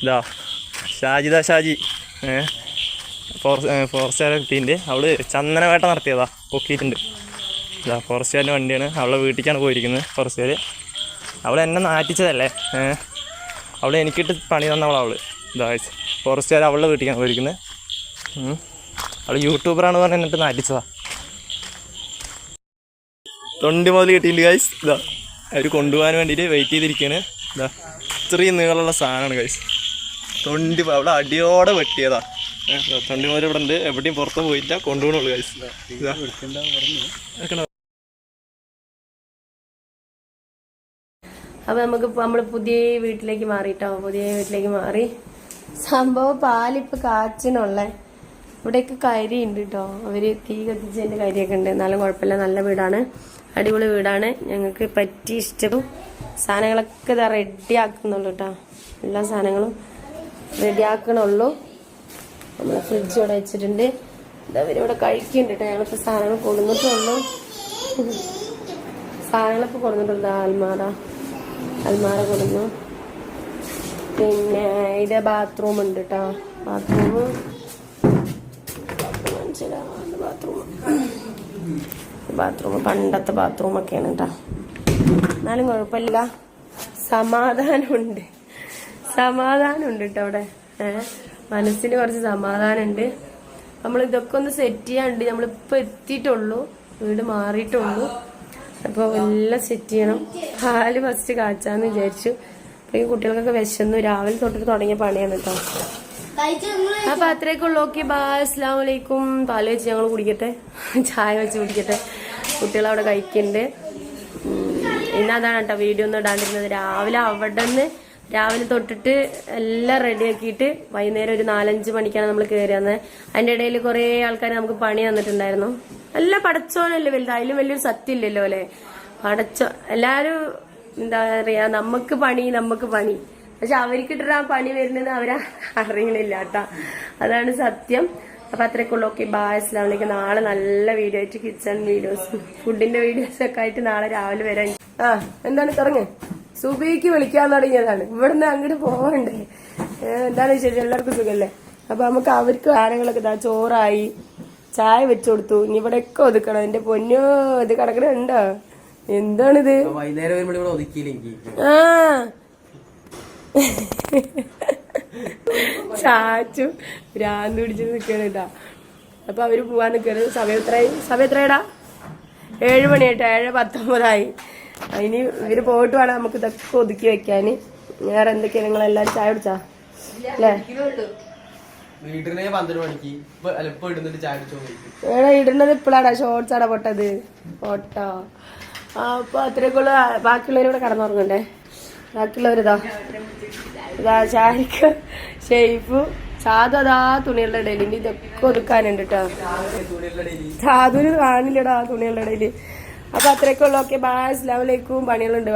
ഇതാ ഷാജി ഫോറസ്റ്റുകാരെ കിട്ടിയിട്ടുണ്ട്. അവള് ചന്ദനവേട്ട നടത്തിയതാ, പൊക്കിയിട്ടുണ്ട്. ഇതാ ഫോറസ്റ്റുകാരൻ്റെ വണ്ടിയാണ്, അവളുടെ വീട്ടിലേക്കാണ് പോയിരിക്കുന്നത് ഫോറസ്റ്റുകാർ. അവൾ എന്നെ നാറ്റിച്ചതല്ലേ, അവൾ എനിക്കിട്ട് പണി തന്നവളവൾ. ഇതാ ഫോറസ്റ്റുകാർ അവളുടെ വീട്ടിലേക്കാണ് പോയിരിക്കുന്നത്. അവൾ യൂട്യൂബറാണെന്ന് പറഞ്ഞ് എന്നിട്ട് നാറ്റിച്ചതാ. തൊണ്ടി മുതൽ കിട്ടിയില്ല ഗൈസ്. ഇതാ അവർ കൊണ്ടുപോകാൻ വേണ്ടിയിട്ട് വെയിറ്റ് ചെയ്തിരിക്കുകയാണ്. ഇതാ ഇത്രയും നീളമുള്ള സാധനമാണ് ഗൈസ്. തൊണ്ടി അവിടെ അടിയോടെ വെട്ടിയതാ. തൊണ്ടി മുതൽ ഇവിടെ ഉണ്ട്, എവിടെയും പുറത്ത് പോയില്ല, കൊണ്ടുപോകണുള്ളൂ ഗൈസ്. അപ്പോൾ നമുക്കിപ്പോൾ നമ്മൾ പുതിയ വീട്ടിലേക്ക് മാറിയിട്ടോ. പുതിയ വീട്ടിലേക്ക് മാറി. സംഭവം പാലിപ്പോൾ കാച്ചിനുള്ള ഇവിടെയൊക്കെ കരി ഉണ്ട് കേട്ടോ. അവർ തീ കത്തിച്ചതിൻ്റെ കരിയൊക്കെ ഉണ്ട്. എന്നാലും കുഴപ്പമില്ല, നല്ല വീടാണ്, അടിപൊളി വീടാണ്. ഞങ്ങൾക്ക് പറ്റി ഇഷ്ടവും സാധനങ്ങളൊക്കെ ഇതാ റെഡിയാക്കുന്നുള്ളൂ കേട്ടോ. എല്ലാ സാധനങ്ങളും റെഡിയാക്കണുള്ളൂ. നമ്മൾ ഫ്രിഡ്ജ് ഇവിടെ വെച്ചിട്ടുണ്ട്. ഇതവരിവിടെ കഴിക്കുന്നുണ്ട് കേട്ടോ. ഞങ്ങളിപ്പോൾ സാധനങ്ങൾ കൊടുന്നിട്ടുള്ളൂ. സാധനങ്ങളൊക്കെ കൊടുന്നിട്ടുണ്ട്. അൽമാര കൊടുന്നു. പിന്നെ ഇത് ബാത്റൂം ഉണ്ട് കേട്ടോ. ബാത്റൂം പണ്ടത്തെ ബാത്റൂമൊക്കെയാണ് കേട്ടോ. എന്നാലും കുഴപ്പമില്ല, സമാധാനമുണ്ട് കേട്ടോ അവിടെ. മനസ്സിന് കുറച്ച് സമാധാനമുണ്ട്. നമ്മൾ ഇതൊക്കെ ഒന്ന് സെറ്റ് ചെയ്യാണ്ട് നമ്മളിപ്പോൾ എത്തിയിട്ടുള്ളൂ, വീട് മാറിയിട്ടുള്ളൂ. അപ്പോൾ എല്ലാം സെറ്റ് ചെയ്യണം. പാല് ഫസ്റ്റ് കാച്ചാന്ന് വിചാരിച്ചു. അപ്പോൾ ഈ കുട്ടികൾക്കൊക്കെ വിശന്നു, രാവിലെ തൊട്ടിട്ട് തുടങ്ങിയ പണിയാണ് കേട്ടോ. അപ്പൊ അത്രയൊക്കെയുള്ളൂ. ഓക്കെ ബൈ, അസ്സലാമു അലൈക്കും. പാല് വെച്ച് ഞങ്ങൾ കുടിക്കട്ടെ, ചായ വെച്ച് കുടിക്കട്ടെ. കുട്ടികളവിടെ കഴിക്കുന്നുണ്ട്. ഇന്നതാണ് കേട്ടോ വീഡിയോ ഒന്നും ഇടാണ്ടിരുന്നത്. രാവിലെ തൊട്ടിട്ട് എല്ലാം റെഡിയാക്കിയിട്ട് വൈകുന്നേരം ഒരു 4-5 മണിക്കാണ് നമ്മൾ കയറി വന്നത്. അതിൻ്റെ ഇടയിൽ കുറേ ആൾക്കാർ നമുക്ക് പണി തന്നിട്ടുണ്ടായിരുന്നു. എല്ലാം പടച്ചോനല്ലേ വലുത്, അതിലും വലിയൊരു സത്യം ഇല്ലല്ലോ അല്ലേ. എല്ലാരും എന്താ പറയാ, നമുക്ക് പണി, പക്ഷെ അവർക്കിട്ടൊരു ആ പണി വരുന്നത് അവരെ അറിയണില്ല കേട്ടാ. അതാണ് സത്യം. അപ്പൊ അത്രയൊക്കെയുള്ളൂ. ഓക്കെ ബൈ, അസ്സലാമു അലൈക്കും. നാളെ നല്ല വീഡിയോ ആയിട്ട്, കിച്ചൺ വീഡിയോസ്, ഫുഡിന്റെ വീഡിയോസ് ഒക്കെ ആയിട്ട് നാളെ രാവിലെ വരാൻ. എന്താണ് തുടങ്ങ്, സുബൈക്ക് വിളിക്കാൻ തുടങ്ങിയതാണ്. ഇവിടുന്ന് അങ്ങോട്ട് പോകണ്ടേ. എന്താണ് വിശേഷം? എല്ലാവർക്കും സുഖല്ലേ? അപ്പൊ നമുക്ക് അവർക്ക് സാധനങ്ങളൊക്കെ ഇതാ ചോറായി, ചായ വെച്ചു കൊടുത്തു. ഇനി ഇവിടെയൊക്കെ ഒതുക്കണം. എന്റെ പൊന്നോ, ഇത് കിടക്കണുണ്ടോ? എന്താണിത്? ചാച്ചു ഭ്രാന്ത് പിടിച്ചിട്ട് നിൽക്കണ ഇതാ. അപ്പൊ അവര് പോവാൻ നിൽക്കണത്. സമയം എത്രയാടാ? 7 മണിയായിട്ട്, 7:19. അതിന് ഇവര് പോയിട്ട് വേണം നമുക്ക് ഇതൊക്കെ ഒതുക്കി വെക്കാന്. വേറെ എന്തൊക്കെയാ? നിങ്ങളെല്ലാരും ചായ കുടിച്ചാ അല്ലേ? ഇടുന്നത് ഇപ്പോഴാടാ ഷോർട്സ് ആടാ പൊട്ടത് പൊട്ടോ. അപ്പൊ അത്രയൊക്കെയുള്ള. ബാക്കിയുള്ളവരിവിടെ കടന്നുറങ്ങണ്ടേ. ബാക്കിയുള്ളവരിതാ ഷാരിക്ക്, ഷെയ്ഫു, സാധു അതാ തുണികളുടെ ഇടയിൽ. ഇതൊക്കെ ഒതുക്കാനുണ്ട് കേട്ടോ. സാധുവിന് കാണില്ലടാ തുണികളുടെ ഇടയില്. അപ്പൊ അത്രയൊക്കെ ഉള്ളു. ഓക്കെ ബൈ, അസ്സലാമു അലൈക്കും. പണികളുണ്ട്.